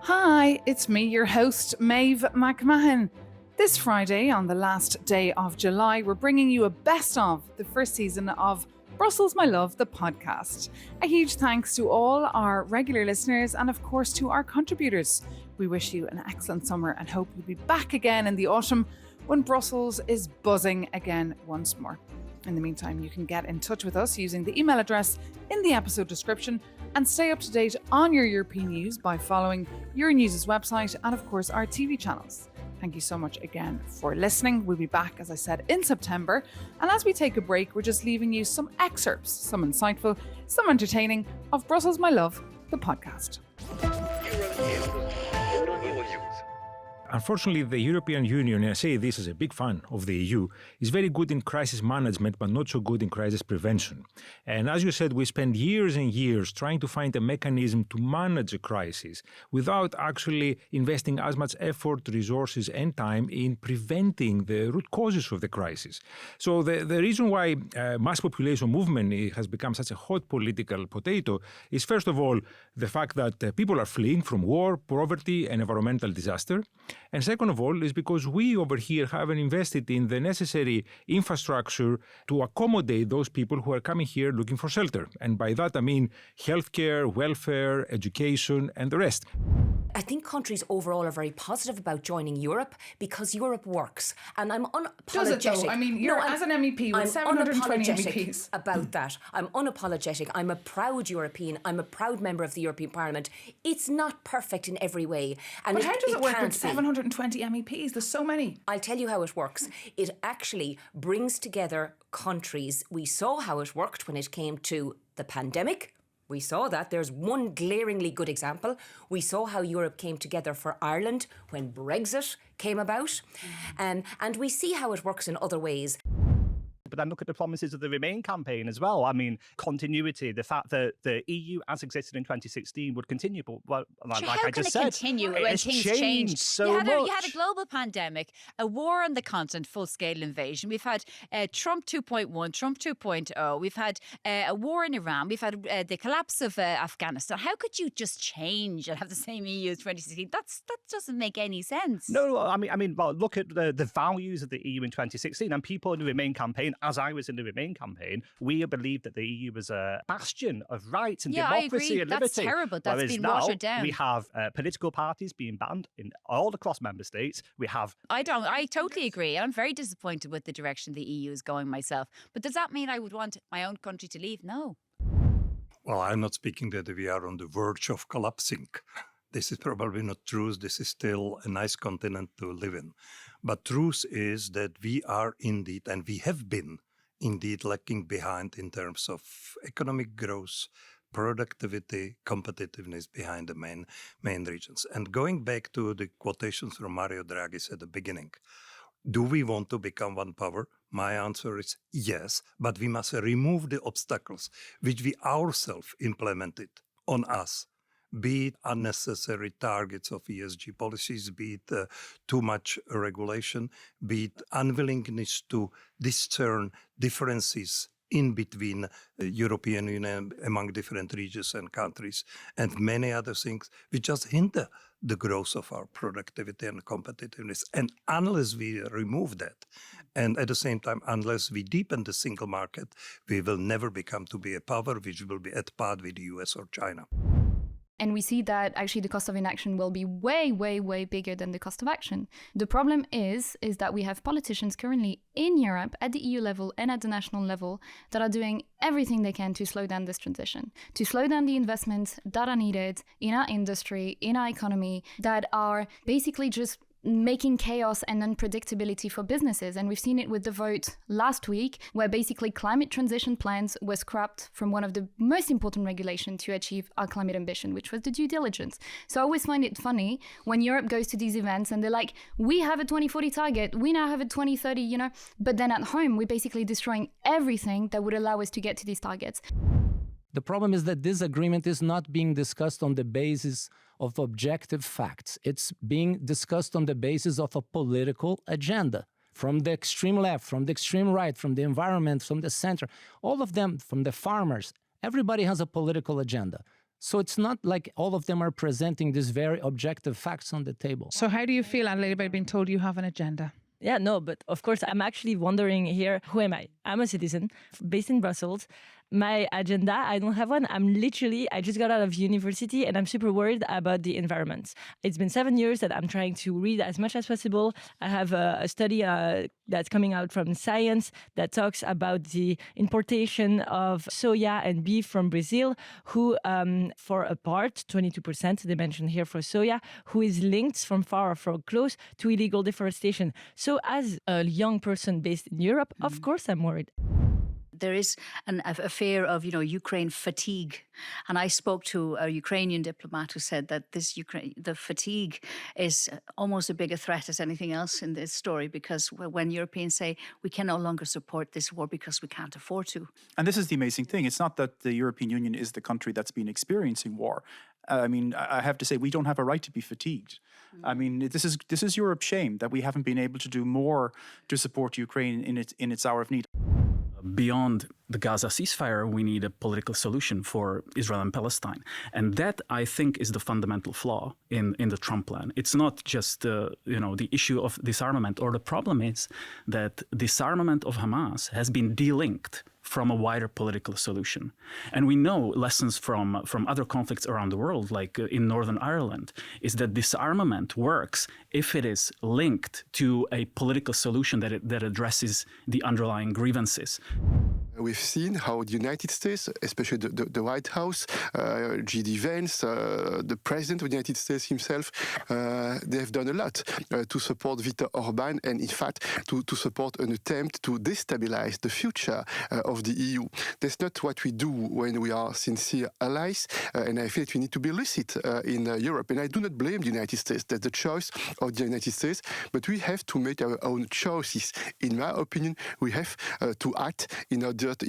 Hi, it's me, your host, Maeve McMahon. This Friday, on the last day of July, we're bringing you a best of the first season of Brussels, My Love, the podcast. A huge thanks to all our regular listeners and, of course, to our contributors. We wish you an excellent summer and hope you'll be back again in the autumn when Brussels is buzzing again once more. In the meantime, you can get in touch with us using the email address in the episode description and stay up to date on your European news by following Euronews' website and, of course, our TV channels. Thank you so much again for listening. We'll be back, as I said, in September. And as we take a break, we're just leaving you some excerpts, some insightful, some entertaining, of Brussels, My Love, the podcast. Unfortunately, the European Union, and I say this as a big fan of the EU, is very good in crisis management, but not so good in crisis prevention. And as you said, we spend years and years trying to find a mechanism to manage a crisis without actually investing as much effort, resources, and time in preventing the root causes of the crisis. So the reason why mass population movement has become such a hot political potato is, first of all, the fact that people are fleeing from war, poverty, and environmental disaster. And second of all, is because we over here haven't invested in the necessary infrastructure to accommodate those people who are coming here looking for shelter. And by that, I mean healthcare, welfare, education, and the rest. I think countries overall are very positive about joining Europe because Europe works. And I'm unapologetic. Does it though? I mean, you're as an MEP with 720 MEPs. About that. I'm unapologetic. I'm a proud European. I'm a proud member of the European Parliament. It's not perfect in every way. And but how does it work with 720 MEPs? There's so many. I'll tell you how it works. It actually brings together countries. We saw how it worked when it came to the pandemic. We saw that. There's one glaringly good example. We saw how Europe came together for Ireland when Brexit came about. And we see how it works in other ways. But then look at the promises of the Remain campaign as well. I mean, continuity, the fact that the EU as existed in 2016 would continue. But like I just said, continue when things changed so much. You had a global pandemic, a war on the continent, full-scale invasion. We've had Trump 2.1, Trump 2.0. We've had a war in Iran. We've had the collapse of Afghanistan. How could you just change and have the same EU as 2016? That doesn't make any sense. No, I mean, well, look at the values of the EU in 2016 and people in the Remain campaign. As I was in the Remain campaign, we believed that the EU was a bastion of rights and democracy and liberty. That's terrible. That's Whereas been now, watered down. We have political parties being banned in all across member states. We have. I totally agree. I'm very disappointed with the direction the EU is going myself. But does that mean I would want my own country to leave? No. Well, I'm not speaking that we are on the verge of collapsing. This is probably not true. This is still a nice continent to live in. But truth is that we are indeed, and we have been indeed lagging behind in terms of economic growth, productivity, competitiveness behind the main regions. And going back to the quotations from Mario Draghi at the beginning, do we want to become one power? My answer is yes, but we must remove the obstacles which we ourselves implemented on us. Be it unnecessary targets of ESG policies, be it too much regulation, be it unwillingness to discern differences in between the European Union among different regions and countries, and many other things which just hinder the growth of our productivity and competitiveness. And unless we remove that, and at the same time, unless we deepen the single market, we will never become to be a power which will be at par with the US or China. And we see that actually the cost of inaction will be way, way, way bigger than the cost of action. The problem is that we have politicians currently in Europe at the EU level and at the national level that are doing everything they can to slow down this transition, to slow down the investments that are needed in our industry, in our economy, that are basically just making chaos and unpredictability for businesses. And we've seen it with the vote last week, where basically climate transition plans were scrapped from one of the most important regulations to achieve our climate ambition, which was the due diligence. So I always find it funny when Europe goes to these events and they're like, we have a 2040 target, we now have a 2030, but then at home, we're basically destroying everything that would allow us to get to these targets. The problem is that this agreement is not being discussed on the basis of objective facts. It's being discussed on the basis of a political agenda. From the extreme left, from the extreme right, from the environment, from the center, all of them, from the farmers, everybody has a political agenda. So it's not like all of them are presenting these very objective facts on the table. So how do you feel, Adelaide, about being told you have an agenda? Yeah, no, but of course, I'm actually wondering here, who am I? I'm a citizen based in Brussels. My agenda, I don't have one. I just got out of university and I'm super worried about the environment. It's been 7 years that I'm trying to read as much as possible. I have a study that's coming out from Science that talks about the importation of soya and beef from Brazil, who for a part, 22% they mentioned here for soya, who is linked from far or from close to illegal deforestation. So as a young person based in Europe, of course I'm worried. There is a fear of, Ukraine fatigue. And I spoke to a Ukrainian diplomat who said that the fatigue is almost a bigger threat as anything else in this story, because when Europeans say we can no longer support this war because we can't afford to. And this is the amazing thing. It's not that the European Union is the country that's been experiencing war. I have to say, we don't have a right to be fatigued. This is Europe's shame that we haven't been able to do more to support Ukraine in its hour of need. Beyond the Gaza ceasefire, we need a political solution for Israel and Palestine. And that, I think, is the fundamental flaw in the Trump plan. It's not just the issue of disarmament, or the problem is that disarmament of Hamas has been delinked from a wider political solution. And we know lessons from other conflicts around the world, like in Northern Ireland, is that disarmament works if it is linked to a political solution that addresses the underlying grievances. We've seen how the United States, especially the White House, J.D. Vance, the President of the United States himself, they have done a lot to support Viktor Orbán and, in fact, to support an attempt to destabilize the future of the EU. That's not what we do when we are sincere allies, and I feel that we need to be lucid in Europe. And I do not blame the United States. That's the choice of the United States, but we have to make our own choices. In my opinion, we have to act in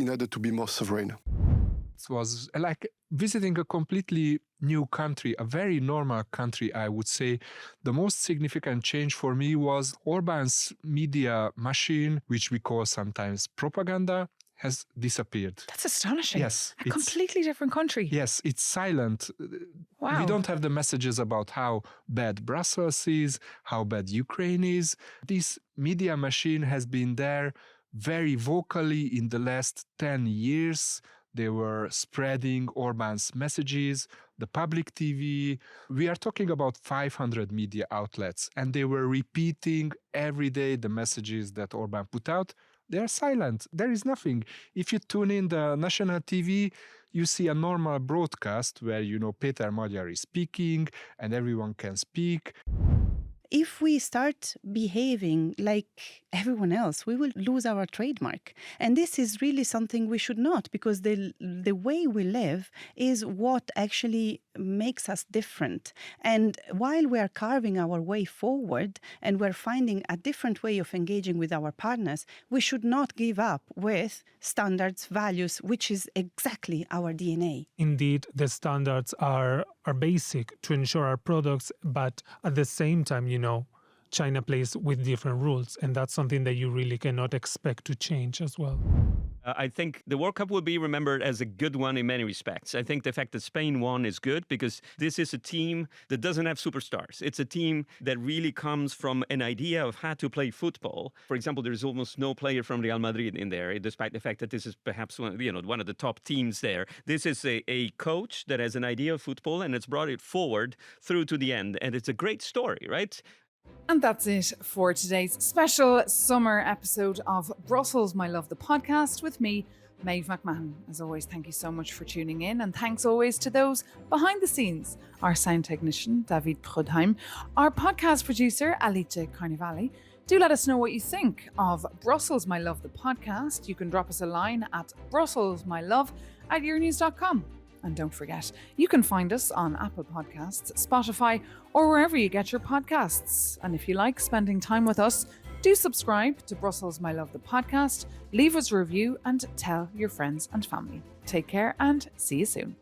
order to be more sovereign. It was like visiting a completely new country, a very normal country, I would say. The most significant change for me was Orbán's media machine, which we call sometimes propaganda, has disappeared. That's astonishing. Yes. A completely different country. Yes, it's silent. Wow. We don't have the messages about how bad Brussels is, how bad Ukraine is. This media machine has been there very vocally in the last 10 years. They were spreading Orbán's messages, the public TV. We are talking about 500 media outlets, and they were repeating every day the messages that Orbán put out. They are silent. There is nothing. If you tune in the national TV, you see a normal broadcast where, Peter Magyar is speaking and everyone can speak. If we start behaving like everyone else, we will lose our trademark. And this is really something we should not, because the way we live is what actually makes us different. And while we are carving our way forward and we're finding a different way of engaging with our partners, we should not give up with standards, values, which is exactly our DNA. Indeed, the standards are basic to ensure our products, but at the same time, China plays with different rules, and that's something that you really cannot expect to change as well. I think the World Cup will be remembered as a good one in many respects. I think the fact that Spain won is good because this is a team that doesn't have superstars. It's a team that really comes from an idea of how to play football. For example, there is almost no player from Real Madrid in there, despite the fact that this is perhaps one of the top teams there. This is a coach that has an idea of football and it's brought it forward through to the end. And it's a great story, right? And that's it for today's special summer episode of Brussels, My Love, the podcast with me, Maeve McMahon. As always, thank you so much for tuning in. And thanks always to those behind the scenes, our sound technician, David Prodheim, our podcast producer, Alice Carnivali. Do let us know what you think of Brussels, My Love, the podcast. You can drop us a line at brusselsmylove@euronews.com. And don't forget, you can find us on Apple Podcasts, Spotify, or wherever you get your podcasts. And if you like spending time with us, do subscribe to Brussels, My Love, the podcast, leave us a review, and tell your friends and family. Take care and see you soon.